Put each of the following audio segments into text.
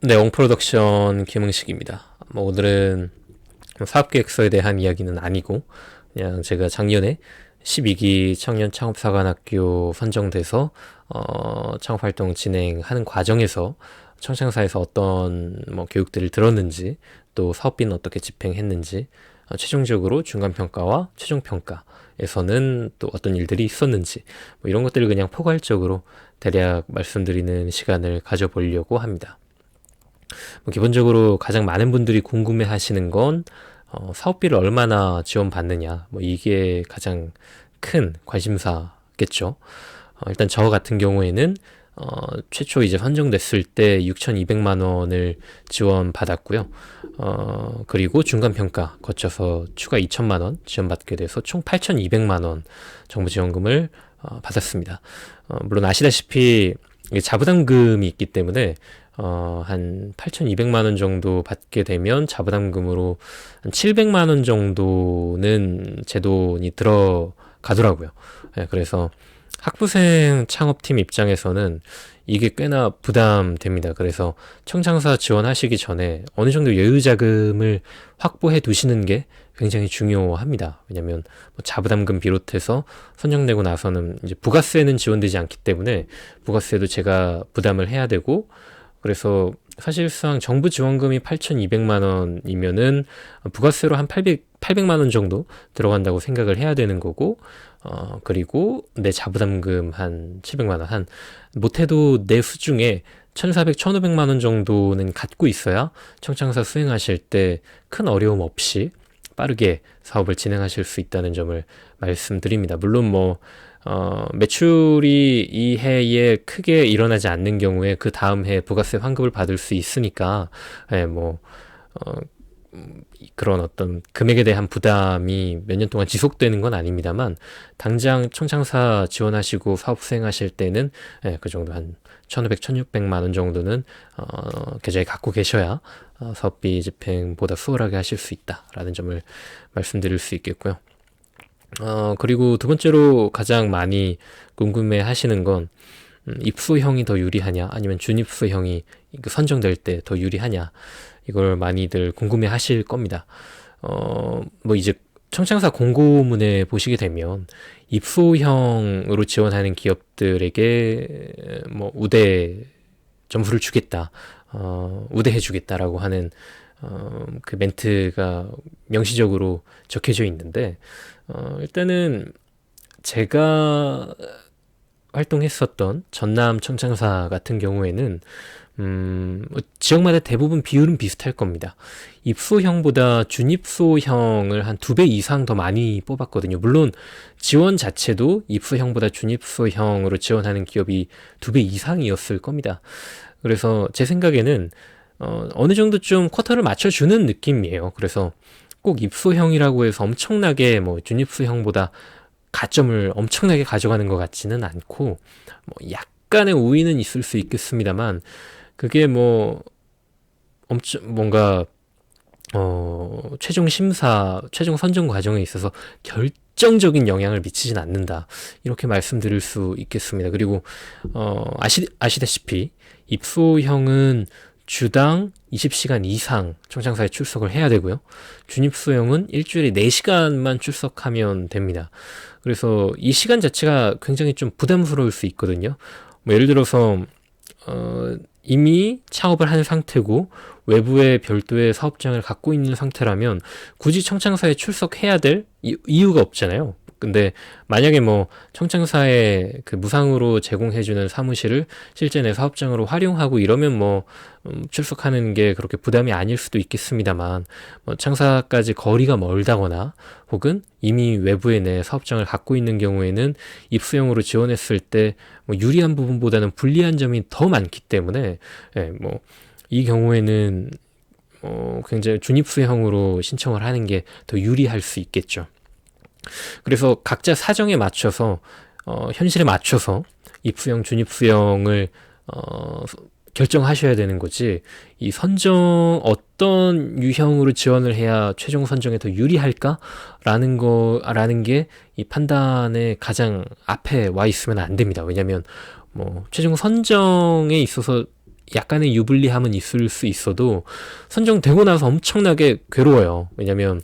네, 옹프로덕션 김응식입니다. 오늘은 사업계획서에 대한 이야기는 아니고, 그냥 제가 작년에 12기 청년 창업사관학교 선정돼서, 창업활동 진행하는 과정에서 청창사에서 어떤 교육들을 들었는지, 또 사업비는 어떻게 집행했는지, 최종적으로 중간평가와 최종평가에서는 또 어떤 일들이 있었는지, 이런 것들을 그냥 포괄적으로 대략 말씀드리는 시간을 가져보려고 합니다. 기본적으로 가장 많은 분들이 궁금해 하시는 건 사업비를 얼마나 지원받느냐, 이게 가장 큰 관심사겠죠. 일단 저 같은 경우에는 최초 이제 선정됐을 때 6,200만 원을 지원받았고요. 그리고 중간평가 거쳐서 추가 2천만 원 지원받게 돼서 총 8,200만 원 정부 지원금을 받았습니다. 물론 아시다시피 이게 자부담금이 있기 때문에 한 8,200만 원 정도 받게 되면 자부담금으로 한 700만 원 정도는 제 돈이 들어가더라고요. 예, 그래서 학부생 창업팀 입장에서는 이게 꽤나 부담됩니다. 그래서 청창사 지원하시기 전에 어느 정도 여유 자금을 확보해 두시는 게 굉장히 중요합니다. 왜냐면 자부담금 비롯해서 선정되고 나서는 이제 부가세는 지원되지 않기 때문에 부가세도 제가 부담을 해야 되고, 그래서 사실상 정부 지원금이 8,200만 원이면은 부가세로 한 800만 원 정도 들어간다고 생각을 해야 되는 거고, 그리고 내 자부담금 한 700만 원, 한 못해도 내 수중에 1,400, 1,500만 원 정도는 갖고 있어야 청창사 수행하실 때 큰 어려움 없이 빠르게 사업을 진행하실 수 있다는 점을 말씀드립니다. 물론 매출이 이 해에 크게 일어나지 않는 경우에 그 다음 해 부가세 환급을 받을 수 있으니까, 예, 그런 어떤 금액에 대한 부담이 몇 년 동안 지속되는 건 아닙니다만, 당장 청창사 지원하시고 사업 수행하실 때는, 예, 그 정도 한 1,500, 1,600만 원 정도는, 계좌에 갖고 계셔야, 사업비 집행보다 수월하게 하실 수 있다라는 점을 말씀드릴 수 있겠고요. 그리고 두 번째로 가장 많이 궁금해 하시는 건, 입소형이 더 유리하냐, 아니면 준입소형이 선정될 때 더 유리하냐, 이걸 많이들 궁금해 하실 겁니다. 이제 청창사 공고문에 보시게 되면, 입소형으로 지원하는 기업들에게 우대 점수를 주겠다, 우대해 주겠다라고 하는 그 멘트가 명시적으로 적혀져 있는데, 일단은 제가 활동했었던 전남 청창사 같은 경우에는 지역마다 대부분 비율은 비슷할 겁니다. 입소형보다 준입소형을 한 2배 이상 더 많이 뽑았거든요. 물론 지원 자체도 입소형보다 준입소형으로 지원하는 기업이 2배 이상이었을 겁니다. 그래서 제 생각에는 어느 정도 좀 쿼터를 맞춰주는 느낌이에요. 그래서 꼭 입소형이라고 해서 엄청나게 준입소형보다 가점을 엄청나게 가져가는 것 같지는 않고, 약간의 우위는 있을 수 있겠습니다만, 그게 엄청 뭔가 최종 심사, 최종 선정 과정에 있어서 결정적인 영향을 미치진 않는다, 이렇게 말씀드릴 수 있겠습니다. 그리고 아시다시피 입소형은 주당 20시간 이상 청창사에 출석을 해야 되고요. 준입소형은 일주일에 4시간만 출석하면 됩니다. 그래서 이 시간 자체가 굉장히 좀 부담스러울 수 있거든요. 예를 들어서 이미 창업을 한 상태고 외부에 별도의 사업장을 갖고 있는 상태라면 굳이 청창사에 출석해야 될 이유가 없잖아요. 근데 만약에 청창사에 그 무상으로 제공해주는 사무실을 실제 내 사업장으로 활용하고 이러면 출석하는 게 그렇게 부담이 아닐 수도 있겠습니다만, 창사까지 거리가 멀다거나 혹은 이미 외부에 내 사업장을 갖고 있는 경우에는 입소형으로 지원했을 때 유리한 부분보다는 불리한 점이 더 많기 때문에, 예, 이 경우에는 굉장히 준입수형으로 신청을 하는 게 더 유리할 수 있겠죠. 그래서 각자 사정에 맞춰서 현실에 맞춰서 입수형, 준입수형을 결정하셔야 되는 거지, 이 선정 어떤 유형으로 지원을 해야 최종 선정에 더 유리할까라는 게 이 판단의 가장 앞에 와 있으면 안 됩니다. 왜냐면 최종 선정에 있어서 약간의 유불리함은 있을 수 있어도 선정되고 나서 엄청나게 괴로워요. 왜냐면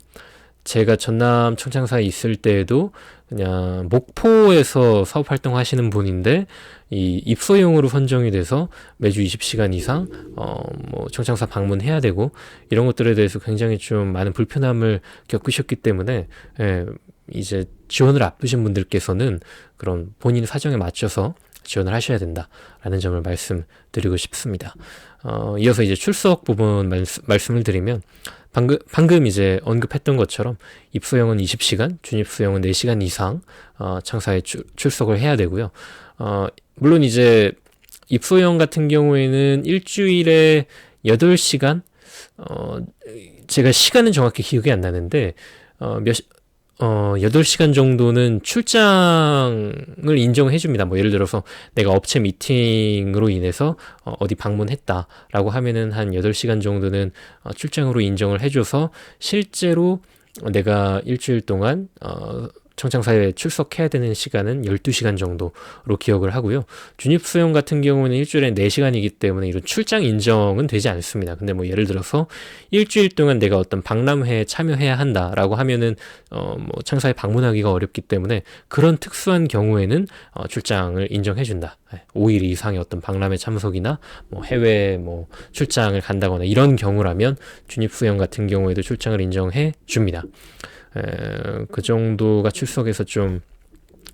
제가 전남 청창사에 있을 때에도 그냥 목포에서 사업 활동하시는 분인데 이 입소용으로 선정이 돼서 매주 20시간 이상 뭐 청창사 방문해야 되고 이런 것들에 대해서 굉장히 좀 많은 불편함을 겪으셨기 때문에 이제 지원을 앞두신 분들께서는 그런 본인 사정에 맞춰서 지원을 하셔야 된다라는 점을 말씀드리고 싶습니다. 이어서 이제 출석 부분 말씀을 드리면 방금 이제 언급했던 것처럼 입소형은 20시간, 준입소형은 4시간 이상 창사에 출석을 해야 되고요. 물론 이제 입소형 같은 경우에는 일주일에 8시간, 제가 시간은 정확히 기억이 안 나는데 8시간 정도는 출장을 인정해 줍니다. 뭐 예를 들어서 내가 업체 미팅으로 인해서 어디 방문했다라고 하면은 한 8시간 정도는 출장으로 인정을 해줘서 실제로 내가 일주일 동안 청창사에 출석해야 되는 시간은 12시간 정도로 기억을 하고요. 준입수용 같은 경우는 일주일에 4시간이기 때문에 이런 출장 인정은 되지 않습니다. 근데 뭐 예를 들어서 일주일 동안 내가 어떤 박람회에 참여해야 한다라고 하면은 뭐 창사에 방문하기가 어렵기 때문에 그런 특수한 경우에는 출장을 인정해 준다. 5일 이상의 어떤 박람회 참석이나 뭐 해외 뭐 출장을 간다거나 이런 경우라면 준입수용 같은 경우에도 출장을 인정해 줍니다. 그 정도가 출석에서 좀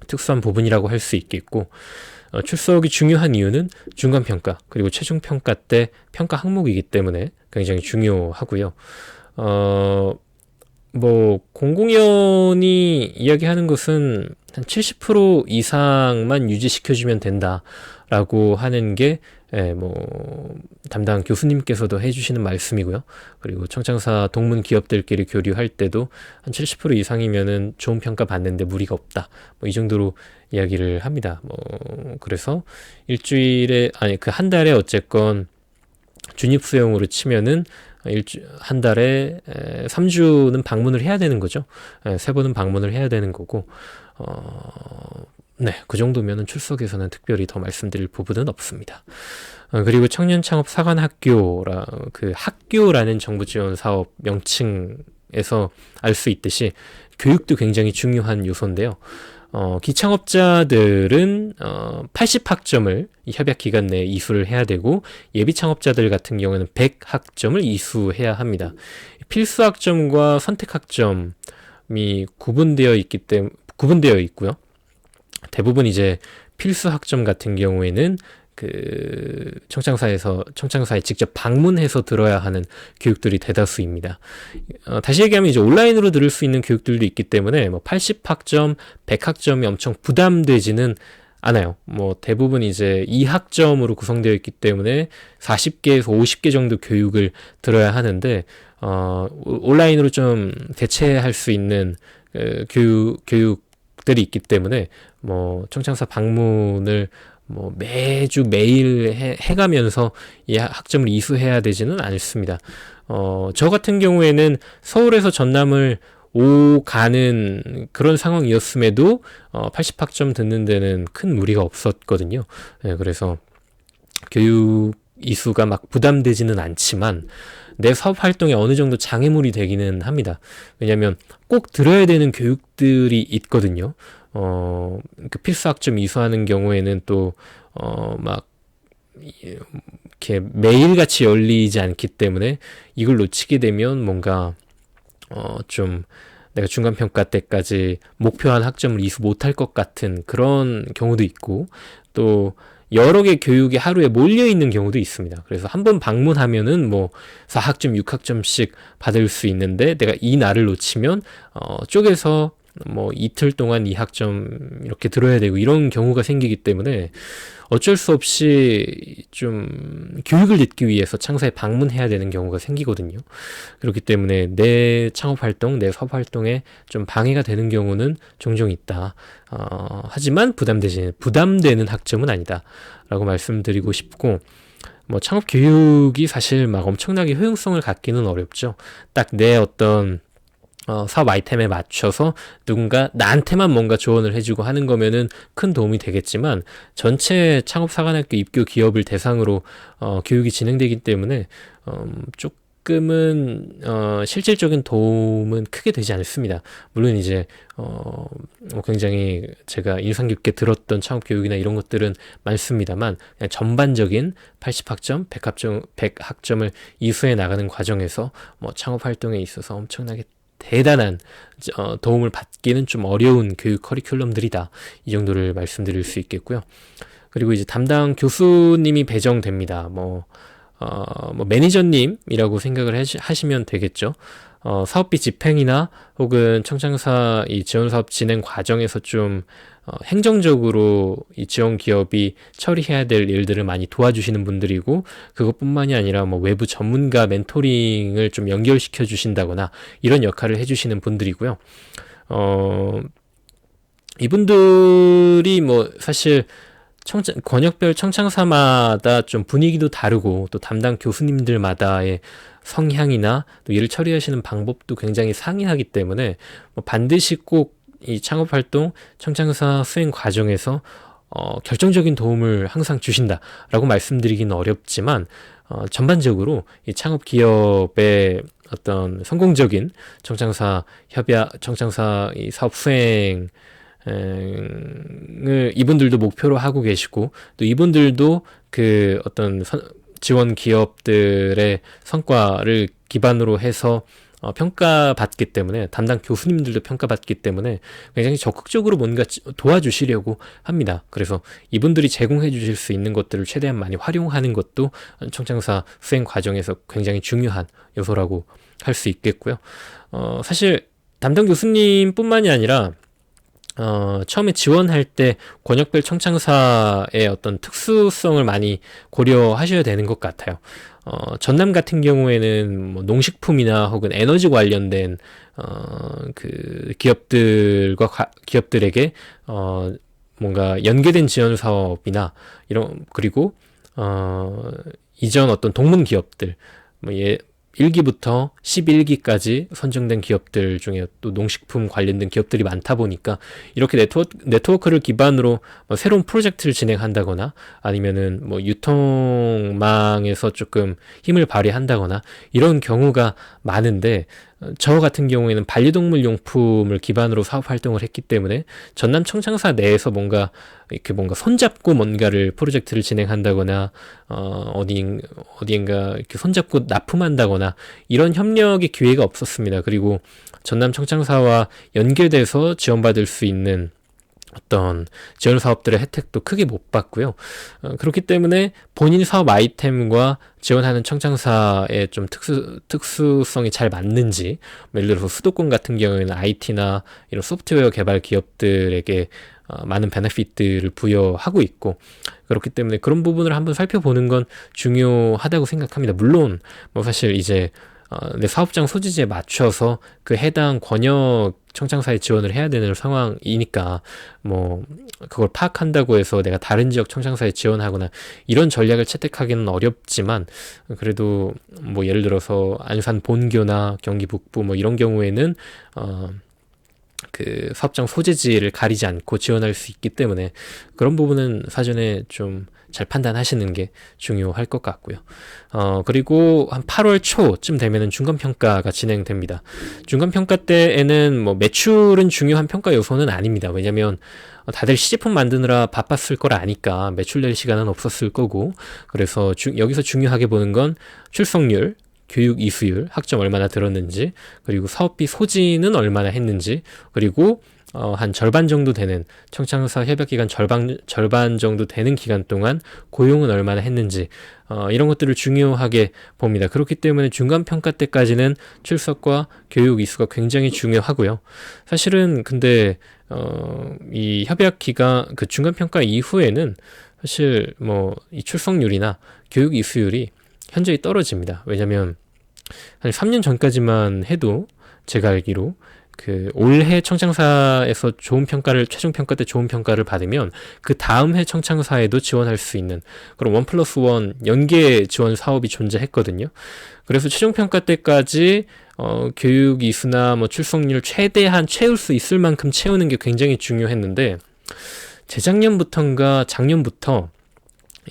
특수한 부분이라고 할 수 있겠고, 출석이 중요한 이유는 중간평가 그리고 최종평가 때 평가 항목이기 때문에 굉장히 중요하고요. 뭐 공공연히 이야기하는 것은 한 70% 이상만 유지시켜주면 된다라고 하는 게 뭐 담당 교수님께서도 해주시는 말씀이고요. 그리고 청창사 동문 기업들끼리 교류할 때도 한 70% 이상이면은 좋은 평가 받는데 무리가 없다. 뭐 이 정도로 이야기를 합니다. 뭐 그래서 일주일에 그 한 달에 어쨌건 준입수용으로 치면은 한 달에 3주는 방문을 해야 되는 거죠. 3번은 방문을 해야 되는 거고, 네, 그 정도면은 출석에서는 특별히 더 말씀드릴 부분은 없습니다. 그리고 청년창업사관학교라 그 학교라는 정부 지원 사업 명칭에서 알 수 있듯이 교육도 굉장히 중요한 요소인데요. 기창업자들은 80학점을 협약 기간 내에 이수를 해야 되고, 예비 창업자들 같은 경우에는 100학점을 이수해야 합니다. 필수 학점과 선택 학점이 구분되어 있고요. 대부분 이제 필수 학점 같은 경우에는 그 청창사에 직접 방문해서 들어야 하는 교육들이 대다수입니다. 다시 얘기하면 이제 온라인으로 들을 수 있는 교육들도 있기 때문에 뭐 80학점, 100학점이 엄청 부담되지는 않아요. 뭐 대부분 이제 2학점으로 구성되어 있기 때문에 40개에서 50개 정도 교육을 들어야 하는데, 온라인으로 좀 대체할 수 있는 교육들이 있기 때문에 뭐 청창사 방문을 뭐 매일 해가면서 이 학점을 이수해야 되지는 않습니다. 저 같은 경우에는 서울에서 전남을 오가는 그런 상황이었음에도 80학점 듣는 데는 큰 무리가 없었거든요. 그래서 교육 이수가 막 부담되지는 않지만 내 사업 활동에 어느 정도 장애물이 되기는 합니다. 왜냐하면 꼭 들어야 되는 교육들이 있거든요. 그 필수학점 이수하는 경우에는 또 막 이렇게 매일같이 열리지 않기 때문에 이걸 놓치게 되면 뭔가 좀 내가 중간평가 때까지 목표한 학점을 이수 못할 것 같은 그런 경우도 있고, 또 여러 개 교육이 하루에 몰려 있는 경우도 있습니다. 그래서 한 번 방문하면은 뭐 4학점, 6학점씩 받을 수 있는데 내가 이 날을 놓치면 쪼개서 뭐 이틀 동안 2학점 이렇게 들어야 되고 이런 경우가 생기기 때문에 어쩔 수 없이 좀 교육을 듣기 위해서 창사에 방문해야 되는 경우가 생기거든요. 그렇기 때문에 내 창업활동, 내 사업활동에 좀 방해가 되는 경우는 종종 있다. 하지만 부담되는 학점은 아니다 라고 말씀드리고 싶고, 뭐 창업 교육이 사실 막 엄청나게 효용성을 갖기는 어렵죠. 딱 내 어떤 사업 아이템에 맞춰서 누군가 나한테만 뭔가 조언을 해주고 하는 거면은 큰 도움이 되겠지만 전체 창업사관학교 입교 기업을 대상으로 교육이 진행되기 때문에 조금은 실질적인 도움은 크게 되지 않습니다. 물론 이제 뭐 굉장히 제가 인상 깊게 들었던 창업 교육이나 이런 것들은 많습니다만 그냥 전반적인 80학점, 100학점을 이수해 나가는 과정에서 뭐 창업 활동에 있어서 엄청나게 대단한 도움을 받기는 좀 어려운 교육 커리큘럼들이다. 이 정도를 말씀드릴 수 있겠고요. 그리고 이제 담당 교수님이 배정됩니다. 뭐 매니저님이라고 생각을 하시면 되겠죠. 사업비 집행이나 혹은 청창사 이 지원 사업 진행 과정에서 좀 행정적으로 이 지원 기업이 처리해야 될 일들을 많이 도와주시는 분들이고, 그것뿐만이 아니라 뭐 외부 전문가 멘토링을 좀 연결시켜 주신다거나 이런 역할을 해주시는 분들이고요. 이분들이 뭐 사실 권역별 청창사마다 좀 분위기도 다르고 또 담당 교수님들마다의 성향이나 또 일을 처리하시는 방법도 굉장히 상이하기 때문에 뭐 반드시 꼭 이 창업활동 청창사 수행 과정에서 결정적인 도움을 항상 주신다라고 말씀드리기는 어렵지만 전반적으로 이 창업 기업의 어떤 성공적인 청창사 협약, 청창사 이 사업 수행 을 이분들도 목표로 하고 계시고, 또 이분들도 그 어떤 지원 기업들의 성과를 기반으로 해서 평가받기 때문에, 담당 교수님들도 평가받기 때문에 굉장히 적극적으로 뭔가 도와주시려고 합니다. 그래서 이분들이 제공해 주실 수 있는 것들을 최대한 많이 활용하는 것도 청창사 수행 과정에서 굉장히 중요한 요소라고 할 수 있겠고요. 사실 담당 교수님뿐만이 아니라 처음에 지원할 때 권역별 청창사의 어떤 특수성을 많이 고려하셔야 되는 것 같아요. 전남 같은 경우에는 뭐 농식품이나 혹은 에너지 관련된 그 기업들에게 뭔가 연계된 지원 사업이나 이런, 그리고 이전 어떤 동문 기업들, 뭐 1기부터 11기까지 선정된 기업들 중에 또 농식품 관련된 기업들이 많다 보니까 이렇게 네트워크를 기반으로 뭐 새로운 프로젝트를 진행한다거나 아니면은 뭐 유통망에서 조금 힘을 발휘한다거나 이런 경우가 많은데, 저 같은 경우에는 반려동물 용품을 기반으로 사업 활동을 했기 때문에 전남 청창사 내에서 뭔가 손잡고 뭔가를 프로젝트를 진행한다거나 어디인가 이렇게 손잡고 납품한다거나 이런 협력의 기회가 없었습니다. 그리고 전남 청창사와 연계돼서 지원받을 수 있는 어떤 지원 사업들의 혜택도 크게 못 받고요. 그렇기 때문에 본인 사업 아이템과 지원하는 청창사의 좀 특수성이 잘 맞는지, 예를 들어서 수도권 같은 경우에는 IT나 이런 소프트웨어 개발 기업들에게 많은 베네핏들을 부여하고 있고, 그렇기 때문에 그런 부분을 한번 살펴보는 건 중요하다고 생각합니다. 물론 뭐 사실 이제 내 사업장 소지지에 맞춰서 그 해당 권역 청창사에 지원을 해야 되는 상황이니까 뭐 그걸 파악한다고 해서 내가 다른 지역 청창사에 지원하거나 이런 전략을 채택하기는 어렵지만, 그래도 뭐 예를 들어서 안산 본교나 경기 북부 뭐 이런 경우에는 그 사업장 소재지를 가리지 않고 지원할 수 있기 때문에 그런 부분은 사전에 좀 잘 판단하시는 게 중요할 것 같고요. 그리고 한 8월 초쯤 되면은 중간평가가 진행됩니다. 중간평가 때에는 뭐 매출은 중요한 평가 요소는 아닙니다. 왜냐면 다들 시제품 만드느라 바빴을 걸 아니까 매출 낼 시간은 없었을 거고, 그래서 여기서 중요하게 보는 건 출석률, 교육 이수율, 학점 얼마나 들었는지, 그리고 사업비 소진은 얼마나 했는지, 그리고 한 절반 정도 되는 청창사 협약기간 절반 정도 되는 기간 동안 고용은 얼마나 했는지, 이런 것들을 중요하게 봅니다. 그렇기 때문에 중간평가 때까지는 출석과 교육 이수가 굉장히 중요하고요. 사실은 근데 이 협약기간 그 중간평가 이후에는 사실 뭐 이 출석률이나 교육 이수율이 현저히 떨어집니다. 왜냐면 한 3년 전까지만 해도 제가 알기로 그 올해 청창사에서 좋은 평가를 최종 평가 때 좋은 평가를 받으면 그 다음 해 청창사에도 지원할 수 있는 그런 1+1 연계 지원 사업이 존재했거든요. 그래서 최종 평가 때까지 교육 이수나 뭐 출석률 최대한 채울 수 있을 만큼 채우는 게 굉장히 중요했는데 재작년부터인가 작년부터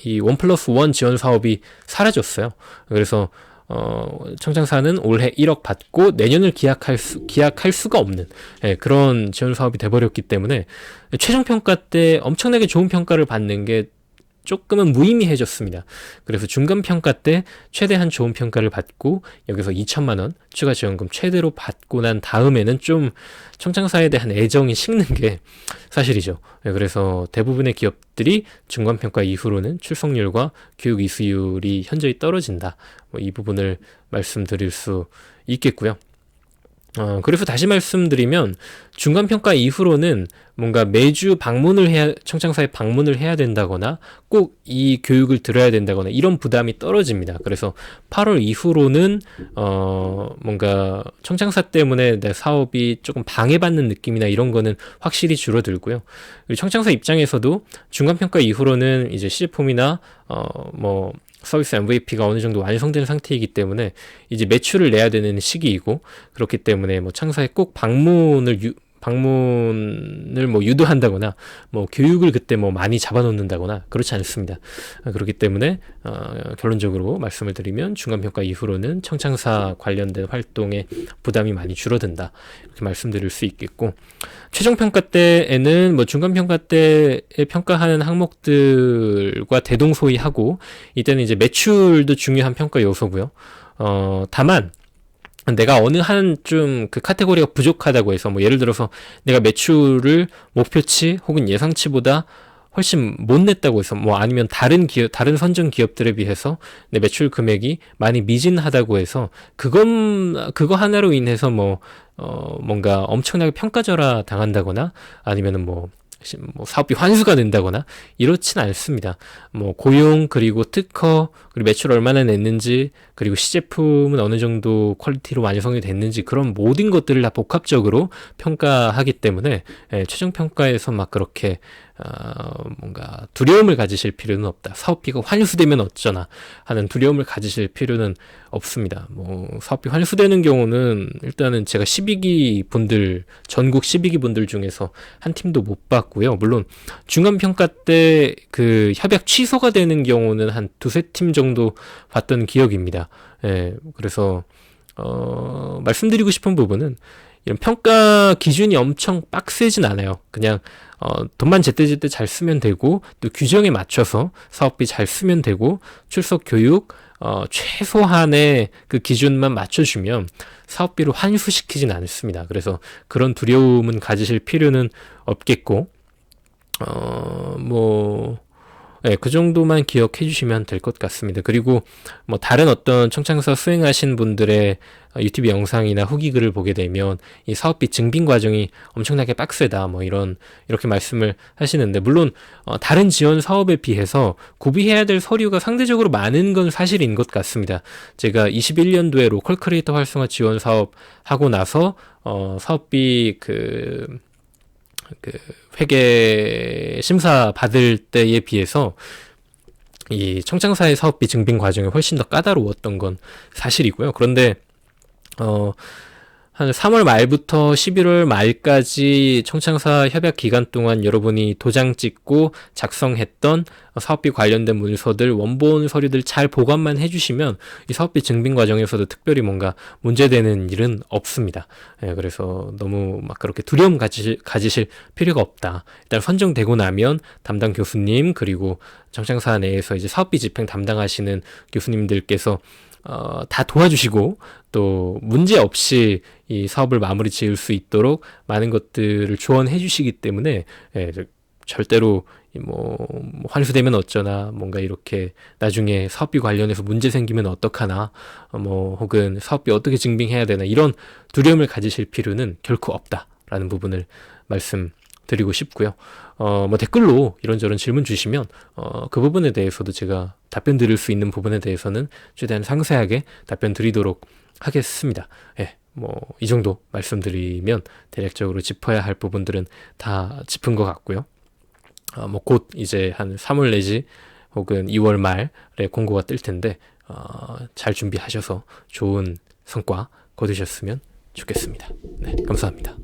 이 1+1 지원 사업이 사라졌어요. 그래서 청창사는 올해 1억 받고 내년을 기약할 수가 없는 그런 지원 사업이 돼버렸기 때문에 최종 평가 때 엄청나게 좋은 평가를 받는 게 조금은 무의미해졌습니다. 그래서 중간 평가 때 최대한 좋은 평가를 받고 여기서 2천만 원 추가 지원금 최대로 받고 난 다음에는 좀 청창사에 대한 애정이 식는 게 사실이죠. 그래서 대부분의 기업들이 중간 평가 이후로는 출석률과 교육 이수율이 현저히 떨어진다. 이 부분을 말씀드릴 수 있겠고요. 그래서 다시 말씀드리면 중간평가 이후로는 뭔가 매주 청창사에 방문을 해야 된다거나 꼭 이 교육을 들어야 된다거나 이런 부담이 떨어집니다. 그래서 8월 이후로는 뭔가 청창사 때문에 내 사업이 조금 방해받는 느낌이나 이런 거는 확실히 줄어들고요. 그리고 청창사 입장에서도 중간평가 이후로는 이제 시제품이나 뭐 서비스 MVP가 어느 정도 완성된 상태이기 때문에 이제 매출을 내야 되는 시기이고 그렇기 때문에 뭐 창사에 꼭 방문을 뭐 유도한다거나 뭐 교육을 그때 뭐 많이 잡아놓는다거나 그렇지 않습니다. 그렇기 때문에 결론적으로 말씀을 드리면 중간평가 이후로는 청창사 관련된 활동에 부담이 많이 줄어든다 이렇게 말씀드릴 수 있겠고 최종평가 때에는 뭐 중간평가 때에 평가하는 항목들과 대동소이하고 이때는 이제 매출도 중요한 평가 요소고요. 다만 내가 어느 한 좀 그 카테고리가 부족하다고 해서 뭐 예를 들어서 내가 매출을 목표치 혹은 예상치보다 훨씬 못 냈다고 해서 뭐 아니면 다른 선정 기업들에 비해서 내 매출 금액이 많이 미진하다고 해서 그거 하나로 인해서 뭔가 엄청나게 평가절하 당한다거나 아니면은 뭐 사업비 환수가 된다거나 이렇진 않습니다. 뭐 고용 그리고 특허 그리고 매출 얼마나 냈는지 그리고 시제품은 어느 정도 퀄리티로 완성이 됐는지 그런 모든 것들을 다 복합적으로 평가하기 때문에 최종 평가에서 막 그렇게 뭔가 두려움을 가지실 필요는 없다. 사업비가 환수되면 어쩌나 하는 두려움을 가지실 필요는 없습니다. 뭐 사업비 환수되는 경우는 일단은 제가 12기 분들 전국 12기 분들 중에서 한 팀도 못 봤고요. 물론 중간 평가 때 그 협약 취소가 되는 경우는 한 두세 팀 정도 봤던 기억입니다. 그래서 말씀드리고 싶은 부분은 이런 평가 기준이 엄청 빡세진 않아요. 그냥 돈만 제때제때 잘 쓰면 되고 또 규정에 맞춰서 사업비 잘 쓰면 되고 출석 교육 최소한의 그 기준만 맞춰주면 사업비로 환수시키진 않습니다. 그래서 그런 두려움은 가지실 필요는 없겠고 그 정도만 기억해 주시면 될 것 같습니다. 그리고 뭐 다른 어떤 청창사 수행하신 분들의 유튜브 영상이나 후기 글을 보게 되면 이 사업비 증빙 과정이 엄청나게 빡세다 이렇게 말씀을 하시는데 물론 다른 지원 사업에 비해서 구비해야 될 서류가 상대적으로 많은 건 사실인 것 같습니다. 제가 21년도에 로컬 크리에이터 활성화 지원 사업 하고 나서 사업비 회계 심사 받을 때에 비해서 이 청창사의 사업비 증빙 과정이 훨씬 더 까다로웠던 건 사실이고요. 그런데 한 3월 말부터 11월 말까지 청창사 협약 기간 동안 여러분이 도장 찍고 작성했던 사업비 관련된 문서들, 원본 서류들 잘 보관만 해주시면 이 사업비 증빙 과정에서도 특별히 뭔가 문제되는 일은 없습니다. 그래서 너무 막 그렇게 두려움 가지실 필요가 없다. 일단 선정되고 나면 담당 교수님 그리고 청창사 내에서 이제 사업비 집행 담당하시는 교수님들께서 다 도와주시고 또 문제 없이 이 사업을 마무리 지을 수 있도록 많은 것들을 조언해 주시기 때문에 절대로 환수되면 어쩌나 뭔가 이렇게 나중에 사업비 관련해서 문제 생기면 어떡하나 혹은 사업비 어떻게 증빙해야 되나 이런 두려움을 가지실 필요는 결코 없다라는 부분을 말씀드리고 싶고요. 댓글로 이런저런 질문 주시면 그 부분에 대해서도 제가 답변 드릴 수 있는 부분에 대해서는 최대한 상세하게 답변 드리도록 하겠습니다. 뭐 이 정도 말씀드리면 대략적으로 짚어야 할 부분들은 다 짚은 것 같고요. 뭐 곧 이제 한 3월 내지 혹은 2월 말에 공고가 뜰 텐데 잘 준비하셔서 좋은 성과 거두셨으면 좋겠습니다. 네, 감사합니다.